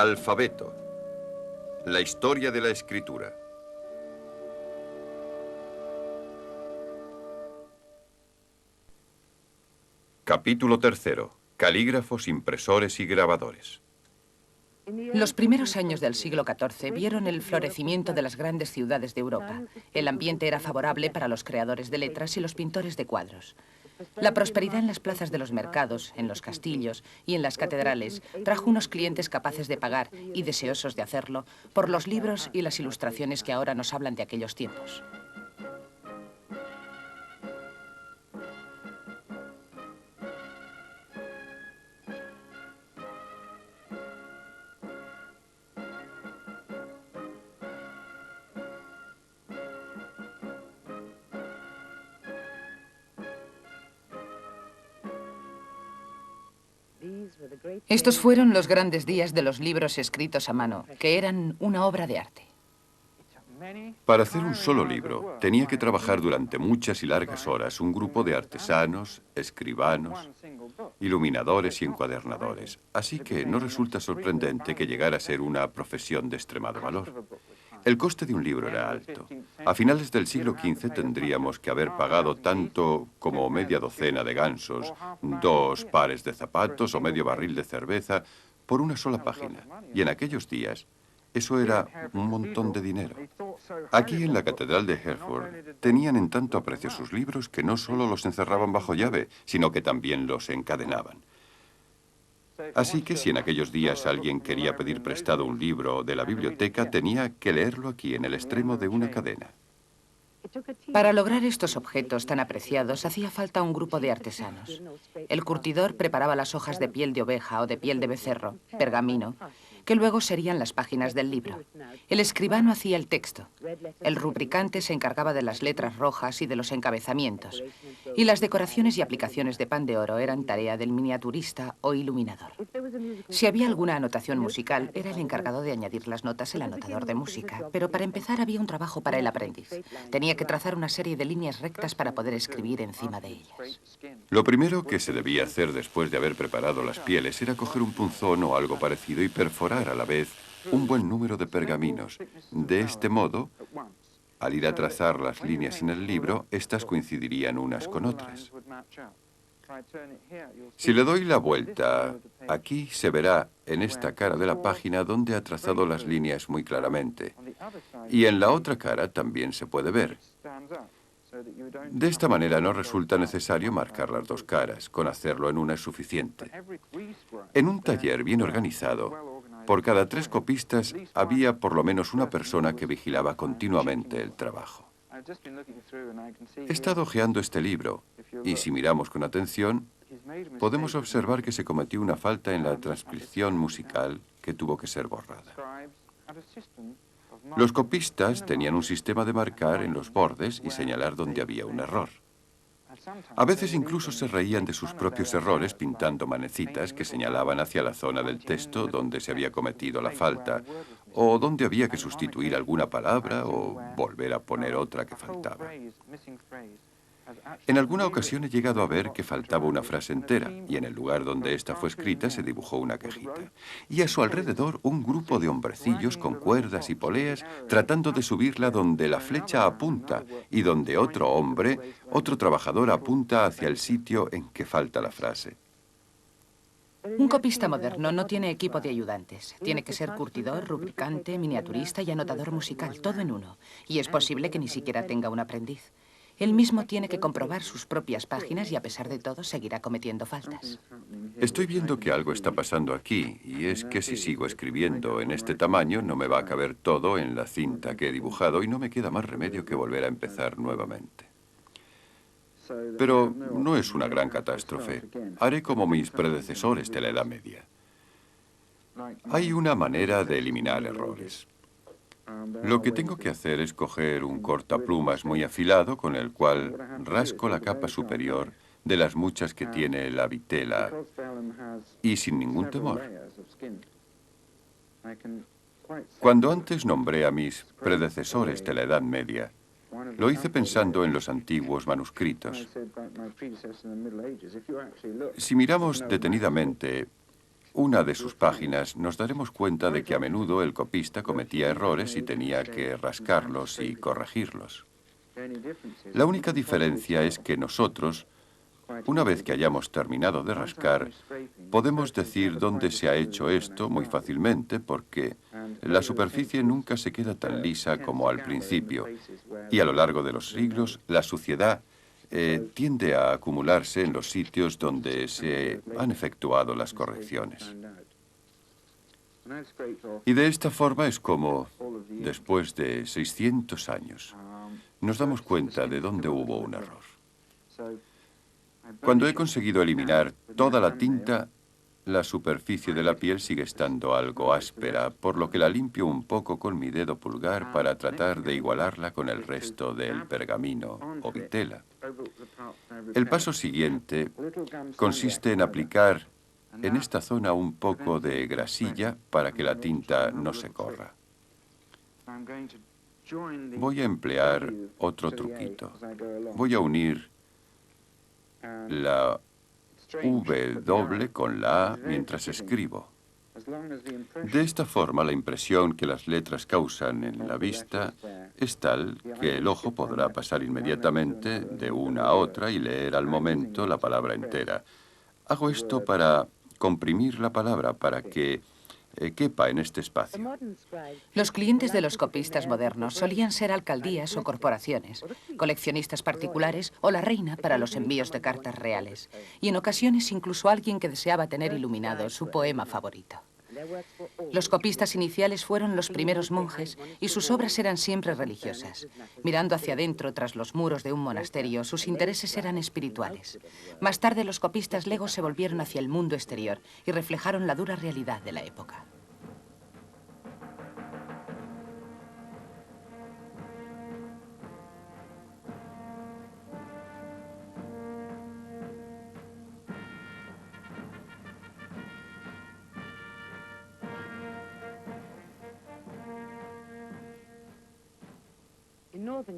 Alfabeto. La historia de la escritura. Capítulo 3. Calígrafos, impresores y grabadores. Los primeros años del siglo XIV vieron el florecimiento de las grandes ciudades de Europa. El ambiente era favorable para los creadores de letras y los pintores de cuadros. La prosperidad en las plazas de los mercados, en los castillos y en las catedrales trajo unos clientes capaces de pagar y deseosos de hacerlo por los libros y las ilustraciones que ahora nos hablan de aquellos tiempos. Estos fueron los grandes días de los libros escritos a mano, que eran una obra de arte. Para hacer un solo libro, tenía que trabajar durante muchas y largas horas un grupo de artesanos, escribanos, iluminadores y encuadernadores. Así que no resulta sorprendente que llegara a ser una profesión de extremado valor. El coste de un libro era alto. A finales del siglo XV tendríamos que haber pagado tanto como media docena de gansos, 2 pares de zapatos o medio barril de cerveza por una sola página. Y en aquellos días, eso era un montón de dinero. Aquí en la Catedral de Herford tenían en tanto aprecio sus libros que no solo los encerraban bajo llave, sino que también los encadenaban. Así que si en aquellos días alguien quería pedir prestado un libro de la biblioteca, tenía que leerlo aquí, en el extremo de una cadena. Para lograr estos objetos tan apreciados hacía falta un grupo de artesanos. El curtidor preparaba las hojas de piel de oveja o de piel de becerro, pergamino, que luego serían las páginas del libro. El escribano hacía el texto. El rubricante se encargaba de las letras rojas y de los encabezamientos. Y las decoraciones y aplicaciones de pan de oro eran tarea del miniaturista o iluminador. Si había alguna anotación musical, era el encargado de añadir las notas el anotador de música. Pero para empezar había un trabajo para el aprendiz. Tenía que trazar una serie de líneas rectas para poder escribir encima de ellas. Lo primero que se debía hacer después de haber preparado las pieles era coger un punzón o algo parecido y perforar a la vez un buen número de pergaminos. De este modo, al ir a trazar las líneas en el libro, estas coincidirían unas con otras. Si le doy la vuelta, aquí se verá en esta cara de la página donde ha trazado las líneas muy claramente. Y en la otra cara también se puede ver. De esta manera no resulta necesario marcar las dos caras, con hacerlo en una es suficiente. En un taller bien organizado, por cada 3 copistas había por lo menos una persona que vigilaba continuamente el trabajo. He estado hojeando este libro y si miramos con atención, podemos observar que se cometió una falta en la transcripción musical que tuvo que ser borrada. Los copistas tenían un sistema de marcar en los bordes y señalar donde había un error. A veces incluso se reían de sus propios errores pintando manecitas que señalaban hacia la zona del texto donde se había cometido la falta, o donde había que sustituir alguna palabra o volver a poner otra que faltaba. En alguna ocasión he llegado a ver que faltaba una frase entera y en el lugar donde ésta fue escrita se dibujó una quejita. Y a su alrededor un grupo de hombrecillos con cuerdas y poleas tratando de subirla donde la flecha apunta y donde otro hombre, otro trabajador apunta hacia el sitio en que falta la frase. Un copista moderno no tiene equipo de ayudantes. Tiene que ser curtidor, rubricante, miniaturista y anotador musical, todo en uno. Y es posible que ni siquiera tenga un aprendiz. Él mismo tiene que comprobar sus propias páginas y a pesar de todo seguirá cometiendo faltas. Estoy viendo que algo está pasando aquí, y es que si sigo escribiendo en este tamaño no me va a caber todo en la cinta que he dibujado y no me queda más remedio que volver a empezar nuevamente. Pero no es una gran catástrofe. Haré como mis predecesores de la Edad Media. Hay una manera de eliminar errores. Lo que tengo que hacer es coger un cortaplumas muy afilado con el cual rasco la capa superior de las muchas que tiene la vitela y sin ningún temor. Cuando antes nombré a mis predecesores de la Edad Media, lo hice pensando en los antiguos manuscritos. Si miramos detenidamente, una de sus páginas nos daremos cuenta de que a menudo el copista cometía errores y tenía que rascarlos y corregirlos. La única diferencia es que nosotros, una vez que hayamos terminado de rascar, podemos decir dónde se ha hecho esto muy fácilmente porque la superficie nunca se queda tan lisa como al principio y a lo largo de los siglos la suciedad tiende a acumularse en los sitios donde se han efectuado las correcciones. Y de esta forma es como, después de 600 años, nos damos cuenta de dónde hubo un error. Cuando he conseguido eliminar toda la tinta, la superficie de la piel sigue estando algo áspera, por lo que la limpio un poco con mi dedo pulgar para tratar de igualarla con el resto del pergamino o vitela. El paso siguiente consiste en aplicar en esta zona un poco de grasilla para que la tinta no se corra. Voy a emplear otro truquito. Voy a unir la W con la A mientras escribo. De esta forma, la impresión que las letras causan en la vista es tal que el ojo podrá pasar inmediatamente de una a otra y leer al momento la palabra entera. Hago esto para comprimir la palabra, para que quepa en este espacio. Los clientes de los copistas modernos solían ser alcaldías o corporaciones, coleccionistas particulares o la reina para los envíos de cartas reales, y en ocasiones incluso alguien que deseaba tener iluminado su poema favorito. Los copistas iniciales fueron los primeros monjes y sus obras eran siempre religiosas. Mirando hacia adentro tras los muros de un monasterio, sus intereses eran espirituales. Más tarde los copistas legos se volvieron hacia el mundo exterior y reflejaron la dura realidad de la época.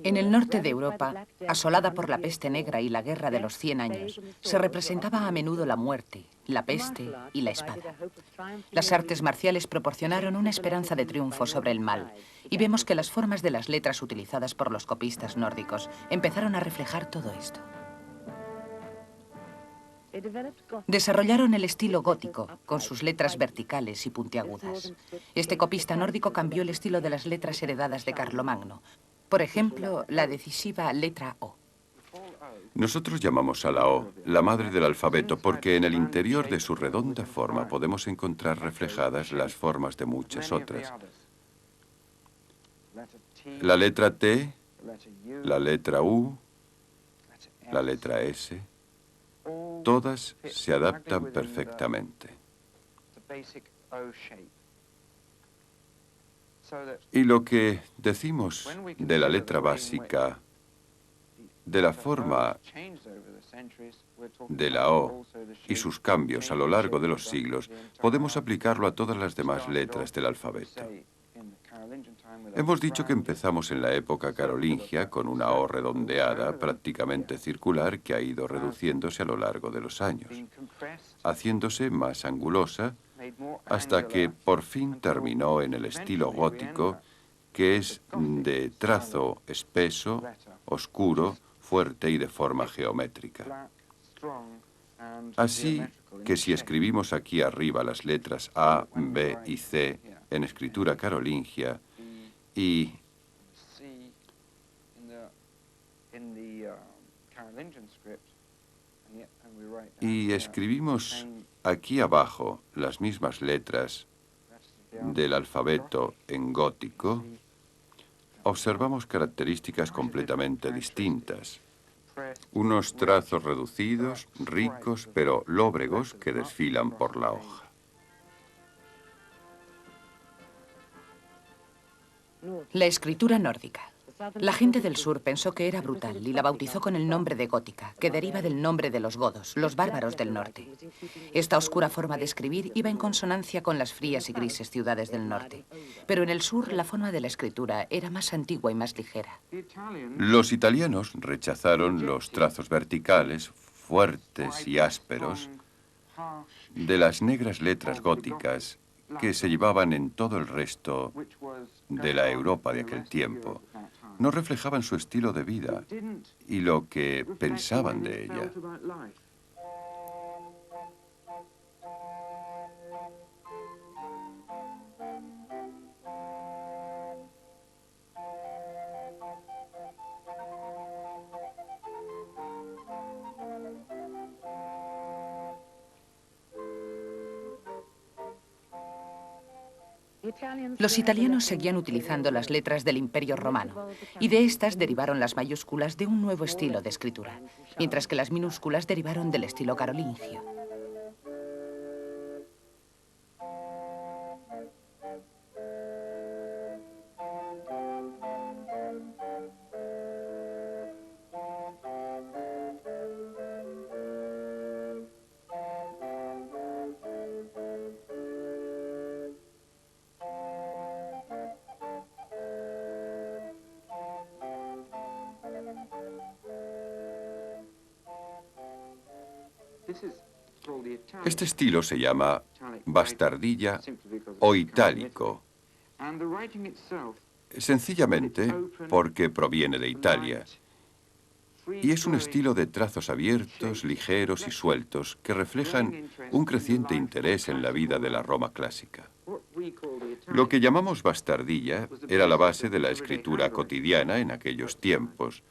En el norte de Europa, asolada por la peste negra y la guerra de los 100 años, se representaba a menudo la muerte, la peste y la espada. Las artes marciales proporcionaron una esperanza de triunfo sobre el mal, y vemos que las formas de las letras utilizadas por los copistas nórdicos empezaron a reflejar todo esto. Desarrollaron el estilo gótico, con sus letras verticales y puntiagudas. Este copista nórdico cambió el estilo de las letras heredadas de Carlomagno. Por ejemplo, la decisiva letra O. Nosotros llamamos a la O la madre del alfabeto porque en el interior de su redonda forma podemos encontrar reflejadas las formas de muchas otras. La letra T, la letra U, la letra S, todas se adaptan perfectamente. Y lo que decimos de la letra básica, de la forma de la O y sus cambios a lo largo de los siglos, podemos aplicarlo a todas las demás letras del alfabeto. Hemos dicho que empezamos en la época carolingia con una O redondeada, prácticamente circular, que ha ido reduciéndose a lo largo de los años, haciéndose más angulosa, hasta que por fin terminó en el estilo gótico, que es de trazo espeso, oscuro, fuerte y de forma geométrica. Así que si escribimos aquí arriba las letras A, B y C en escritura carolingia y escribimos aquí abajo las mismas letras del alfabeto en gótico, observamos características completamente distintas. Unos trazos reducidos, ricos, pero lóbregos que desfilan por la hoja. La escritura nórdica. La gente del sur pensó que era brutal y la bautizó con el nombre de gótica, que deriva del nombre de los godos, los bárbaros del norte. Esta oscura forma de escribir iba en consonancia con las frías y grises ciudades del norte. Pero en el sur la forma de la escritura era más antigua y más ligera. Los italianos rechazaron los trazos verticales, fuertes y ásperos, de las negras letras góticas que se llevaban en todo el resto de la Europa de aquel tiempo, no reflejaban su estilo de vida y lo que pensaban de ella. Los italianos seguían utilizando las letras del Imperio Romano y de estas derivaron las mayúsculas de un nuevo estilo de escritura, mientras que las minúsculas derivaron del estilo carolingio. Este estilo se llama bastardilla o itálico, sencillamente porque proviene de Italia, y es un estilo de trazos abiertos, ligeros y sueltos que reflejan un creciente interés en la vida de la Roma clásica. Lo que llamamos bastardilla era la base de la escritura cotidiana en aquellos tiempos,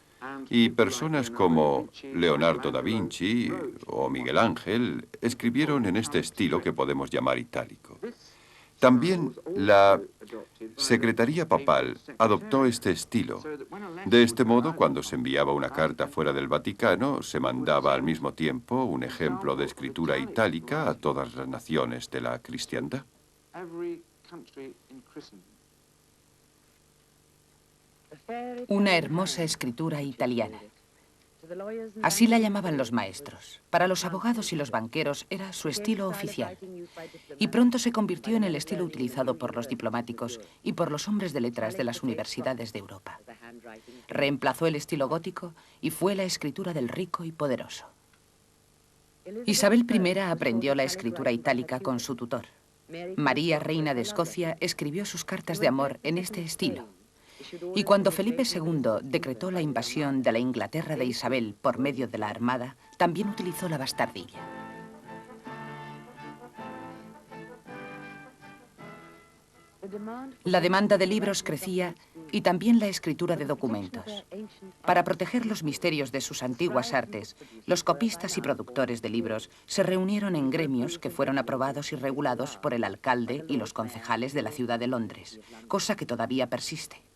y personas como Leonardo da Vinci o Miguel Ángel escribieron en este estilo que podemos llamar itálico. También la Secretaría Papal adoptó este estilo. De este modo, cuando se enviaba una carta fuera del Vaticano, se mandaba al mismo tiempo un ejemplo de escritura itálica a todas las naciones de la cristiandad. Una hermosa escritura italiana. Así la llamaban los maestros. Para los abogados y los banqueros era su estilo oficial. Y pronto se convirtió en el estilo utilizado por los diplomáticos y por los hombres de letras de las universidades de Europa. Reemplazó el estilo gótico y fue la escritura del rico y poderoso. Isabel I aprendió la escritura itálica con su tutor. María, reina de Escocia, escribió sus cartas de amor en este estilo. Y cuando Felipe II decretó la invasión de la Inglaterra de Isabel por medio de la Armada, también utilizó la bastardilla. La demanda de libros crecía y también la escritura de documentos. Para proteger los misterios de sus antiguas artes, los copistas y productores de libros se reunieron en gremios que fueron aprobados y regulados por el alcalde y los concejales de la ciudad de Londres, cosa que todavía persiste.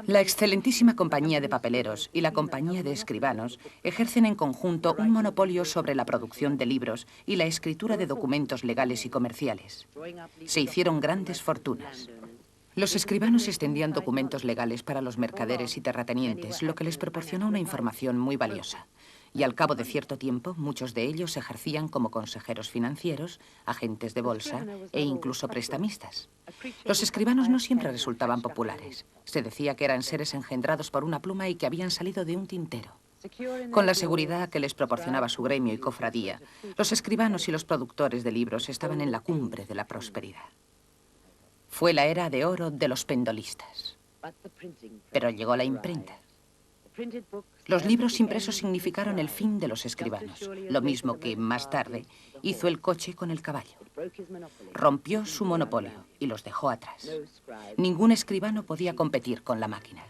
La excelentísima compañía de papeleros y la compañía de escribanos ejercen en conjunto un monopolio sobre la producción de libros y la escritura de documentos legales y comerciales. Se hicieron grandes fortunas. Los escribanos extendían documentos legales para los mercaderes y terratenientes, lo que les proporcionó una información muy valiosa. Y al cabo de cierto tiempo, muchos de ellos ejercían como consejeros financieros, agentes de bolsa e incluso prestamistas. Los escribanos no siempre resultaban populares. Se decía que eran seres engendrados por una pluma y que habían salido de un tintero. Con la seguridad que les proporcionaba su gremio y cofradía, los escribanos y los productores de libros estaban en la cumbre de la prosperidad. Fue la era de oro de los pendolistas. Pero llegó la imprenta. Los libros impresos significaron el fin de los escribanos, lo mismo que, más tarde, hizo el coche con el caballo. Rompió su monopolio y los dejó atrás. Ningún escribano podía competir con la máquina.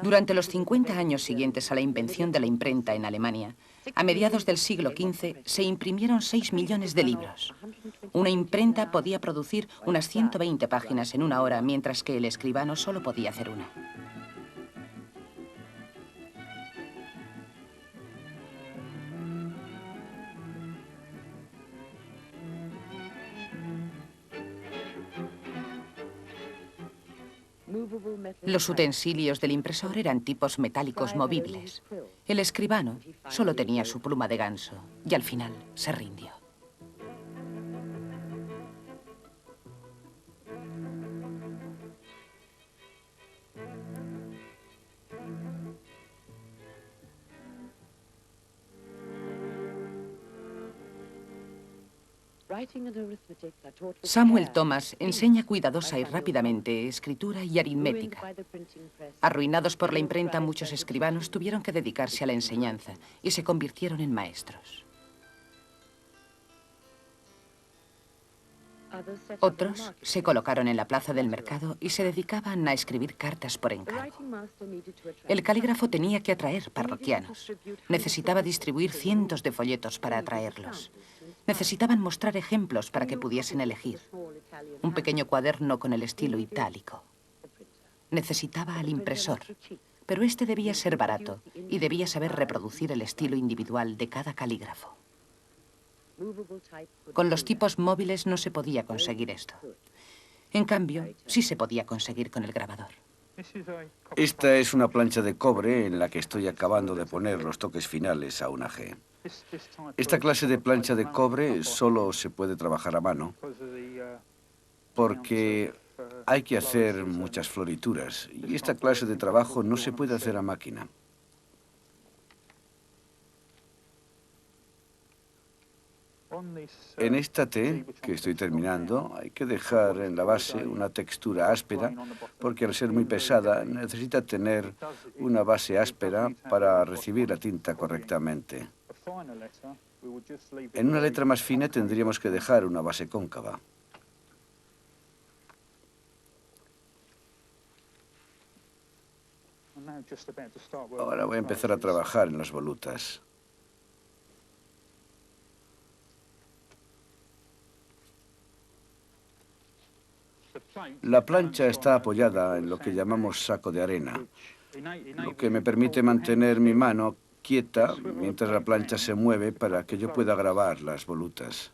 Durante los 50 años siguientes a la invención de la imprenta en Alemania, a mediados del siglo XV se imprimieron 6 millones de libros. Una imprenta podía producir unas 120 páginas en una hora, mientras que el escribano solo podía hacer una. Los utensilios del impresor eran tipos metálicos movibles. El escribano solo tenía su pluma de ganso y al final se rindió. Samuel Thomas enseña cuidadosa y rápidamente escritura y aritmética. Arruinados por la imprenta, muchos escribanos tuvieron que dedicarse a la enseñanza y se convirtieron en maestros. Otros se colocaron en la plaza del mercado y se dedicaban a escribir cartas por encargo. El calígrafo tenía que atraer parroquianos. Necesitaba distribuir cientos de folletos para atraerlos. Necesitaban mostrar ejemplos para que pudiesen elegir. Un pequeño cuaderno con el estilo itálico. Necesitaba al impresor, pero este debía ser barato y debía saber reproducir el estilo individual de cada calígrafo. Con los tipos móviles no se podía conseguir esto. En cambio, sí se podía conseguir con el grabador. Esta es una plancha de cobre en la que estoy acabando de poner los toques finales a una G. Esta clase de plancha de cobre solo se puede trabajar a mano porque hay que hacer muchas florituras y esta clase de trabajo no se puede hacer a máquina. En esta T, que estoy terminando, hay que dejar en la base una textura áspera, porque al ser muy pesada necesita tener una base áspera para recibir la tinta correctamente. En una letra más fina tendríamos que dejar una base cóncava. Ahora voy a empezar a trabajar en las volutas. La plancha está apoyada en lo que llamamos saco de arena, lo que me permite mantener mi mano quieta mientras la plancha se mueve para que yo pueda grabar las volutas.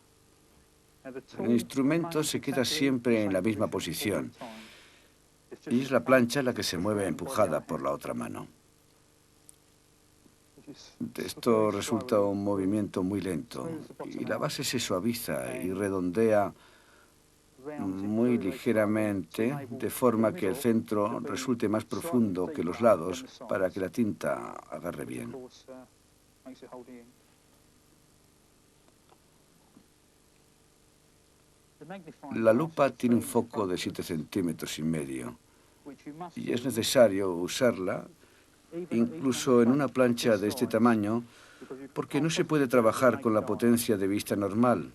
El instrumento se queda siempre en la misma posición y es la plancha la que se mueve empujada por la otra mano. Esto resulta un movimiento muy lento y la base se suaviza y redondea muy ligeramente, de forma que el centro resulte más profundo que los lados para que la tinta agarre bien. La lupa tiene un foco de 7,5 centímetros y es necesario usarla incluso en una plancha de este tamaño porque no se puede trabajar con la potencia de vista normal.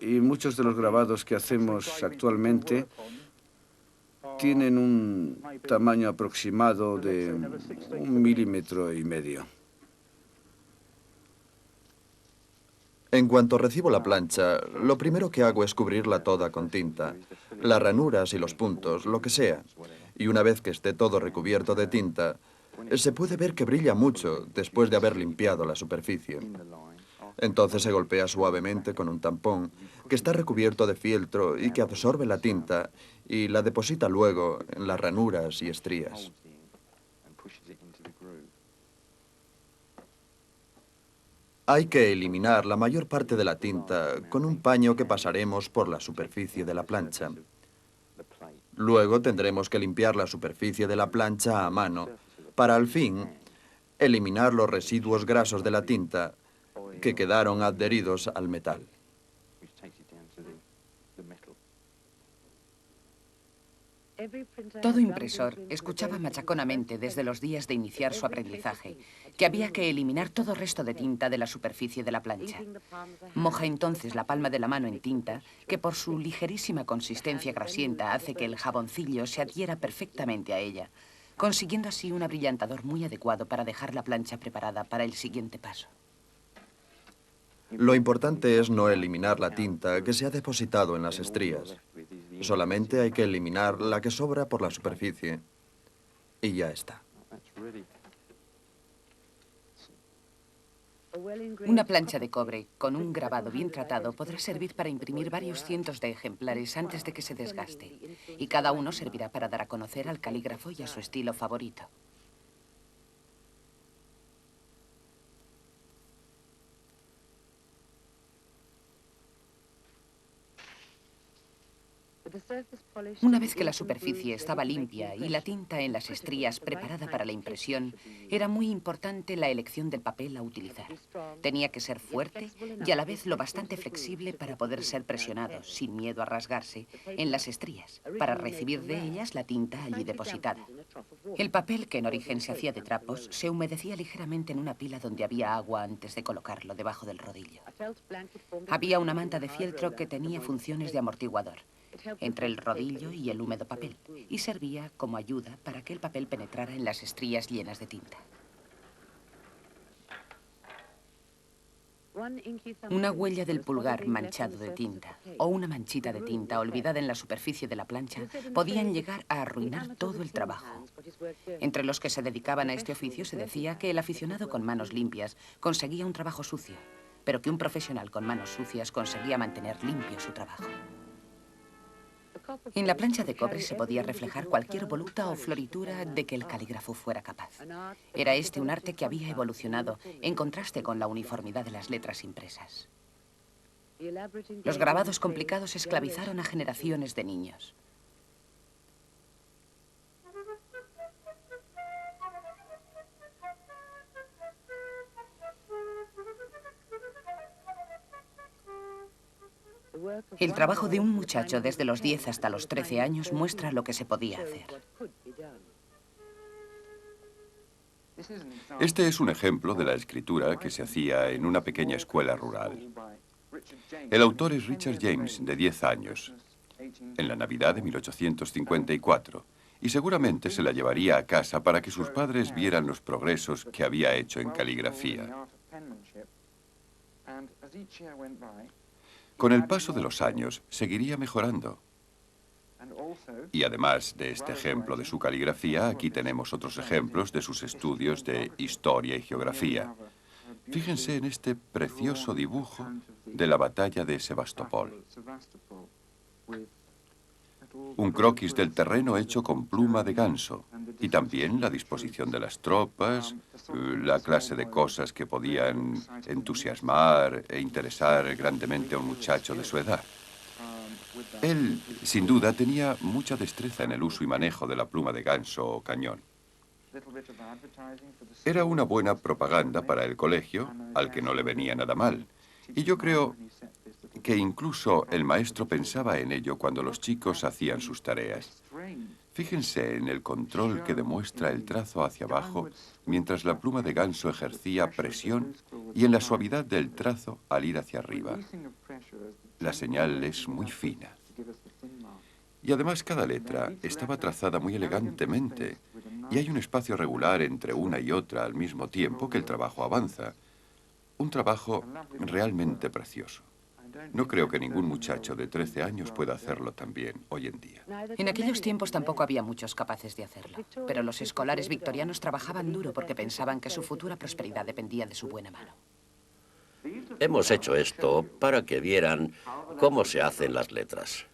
Y muchos de los grabados que hacemos actualmente tienen un tamaño aproximado de 1,5 milímetros. En cuanto recibo la plancha, lo primero que hago es cubrirla toda con tinta, las ranuras y los puntos, lo que sea. Y una vez que esté todo recubierto de tinta, se puede ver que brilla mucho después de haber limpiado la superficie. Entonces se golpea suavemente con un tampón que está recubierto de fieltro y que absorbe la tinta y la deposita luego en las ranuras y estrías. Hay que eliminar la mayor parte de la tinta con un paño que pasaremos por la superficie de la plancha. Luego tendremos que limpiar la superficie de la plancha a mano para al fin eliminar los residuos grasos de la tinta que quedaron adheridos al metal. Todo impresor escuchaba machaconamente desde los días de iniciar su aprendizaje que había que eliminar todo resto de tinta de la superficie de la plancha. Moja entonces la palma de la mano en tinta, que por su ligerísima consistencia grasienta hace que el jaboncillo se adhiera perfectamente a ella, consiguiendo así un abrillantador muy adecuado para dejar la plancha preparada para el siguiente paso. Lo importante es no eliminar la tinta que se ha depositado en las estrías. Solamente hay que eliminar la que sobra por la superficie. Y ya está. Una plancha de cobre con un grabado bien tratado podrá servir para imprimir varios cientos de ejemplares antes de que se desgaste. Y cada uno servirá para dar a conocer al calígrafo y a su estilo favorito. Una vez que la superficie estaba limpia y la tinta en las estrías preparada para la impresión, era muy importante la elección del papel a utilizar. Tenía que ser fuerte y a la vez lo bastante flexible para poder ser presionado, sin miedo a rasgarse, en las estrías, para recibir de ellas la tinta allí depositada. El papel, que en origen se hacía de trapos, se humedecía ligeramente en una pila donde había agua antes de colocarlo debajo del rodillo. Había una manta de fieltro que tenía funciones de amortiguador entre el rodillo y el húmedo papel, y servía como ayuda para que el papel penetrara en las estrías llenas de tinta. Una huella del pulgar manchado de tinta o una manchita de tinta olvidada en la superficie de la plancha podían llegar a arruinar todo el trabajo. Entre los que se dedicaban a este oficio se decía que el aficionado con manos limpias conseguía un trabajo sucio, pero que un profesional con manos sucias conseguía mantener limpio su trabajo. En la plancha de cobre se podía reflejar cualquier voluta o floritura de que el calígrafo fuera capaz. Era este un arte que había evolucionado en contraste con la uniformidad de las letras impresas. Los grabados complicados esclavizaron a generaciones de niños. El trabajo de un muchacho desde los 10 hasta los 13 años muestra lo que se podía hacer. Este es un ejemplo de la escritura que se hacía en una pequeña escuela rural. El autor es Richard James, de 10 años, en la Navidad de 1854, y seguramente se la llevaría a casa para que sus padres vieran los progresos que había hecho en caligrafía. Con el paso de los años, seguiría mejorando. Y además de este ejemplo de su caligrafía, aquí tenemos otros ejemplos de sus estudios de historia y geografía. Fíjense en este precioso dibujo de la batalla de Sebastopol. Un croquis del terreno hecho con pluma de ganso, y también la disposición de las tropas, la clase de cosas que podían entusiasmar e interesar grandemente a un muchacho de su edad. Él, sin duda, tenía mucha destreza en el uso y manejo de la pluma de ganso o cañón. Era una buena propaganda para el colegio, al que no le venía nada mal. Y yo creo que incluso el maestro pensaba en ello cuando los chicos hacían sus tareas. Fíjense en el control que demuestra el trazo hacia abajo mientras la pluma de ganso ejercía presión y en la suavidad del trazo al ir hacia arriba. La señal es muy fina. Y además cada letra estaba trazada muy elegantemente y hay un espacio regular entre una y otra al mismo tiempo que el trabajo avanza. Un trabajo realmente precioso. No creo que ningún muchacho de 13 años pueda hacerlo también hoy en día. En aquellos tiempos tampoco había muchos capaces de hacerlo, pero los escolares victorianos trabajaban duro porque pensaban que su futura prosperidad dependía de su buena mano. Hemos hecho esto para que vieran cómo se hacen las letras.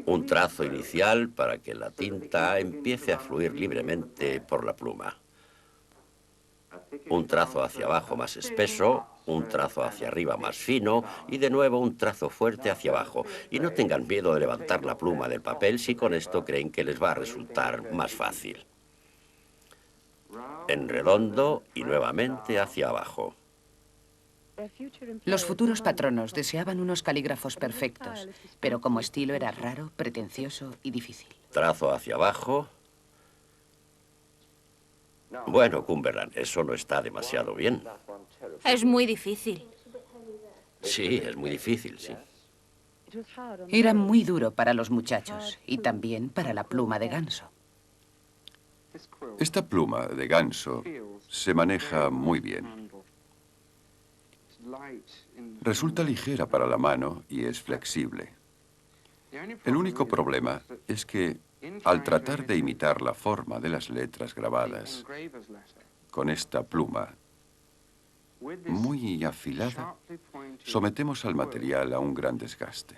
Un trazo inicial para que la tinta empiece a fluir libremente por la pluma. Un trazo hacia abajo más espeso, un trazo hacia arriba más fino y de nuevo un trazo fuerte hacia abajo. Y no tengan miedo de levantar la pluma del papel si con esto creen que les va a resultar más fácil. En redondo y nuevamente hacia abajo. Los futuros patronos deseaban unos calígrafos perfectos, pero como estilo era raro, pretencioso y difícil. Trazo hacia abajo. Bueno, Cumberland, eso no está demasiado bien. Es muy difícil. Sí, es muy difícil, sí. Era muy duro para los muchachos y también para la pluma de ganso. Esta pluma de ganso se maneja muy bien. Resulta ligera para la mano y es flexible. El único problema es que, al tratar de imitar la forma de las letras grabadas con esta pluma muy afilada, sometemos al material a un gran desgaste.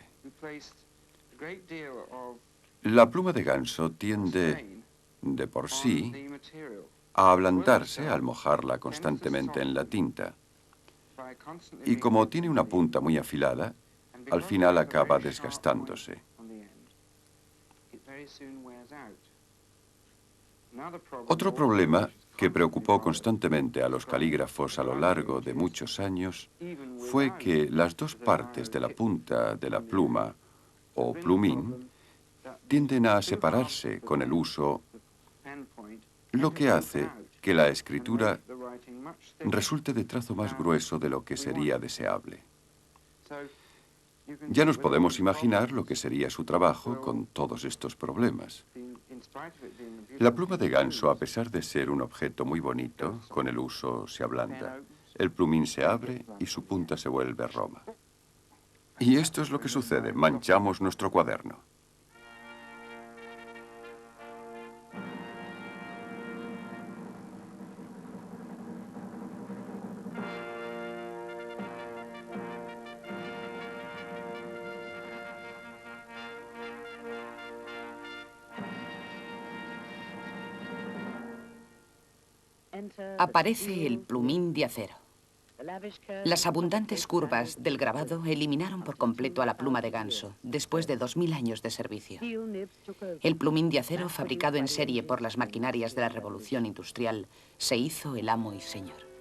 La pluma de ganso tiende, de por sí, a ablandarse al mojarla constantemente en la tinta. Y como tiene una punta muy afilada, al final acaba desgastándose. Otro problema que preocupó constantemente a los calígrafos a lo largo de muchos años fue que las dos partes de la punta de la pluma, o plumín, tienden a separarse con el uso, lo que hace que la escritura resulte de trazo más grueso de lo que sería deseable. Ya nos podemos imaginar lo que sería su trabajo con todos estos problemas. La pluma de ganso, a pesar de ser un objeto muy bonito, con el uso se ablanda. El plumín se abre y su punta se vuelve roma. Y esto es lo que sucede, manchamos nuestro cuaderno. Aparece el plumín de acero. Las abundantes curvas del grabado eliminaron por completo a la pluma de ganso, después de 2000 años de servicio. El plumín de acero, fabricado en serie por las maquinarias de la Revolución Industrial, se hizo el amo y señor.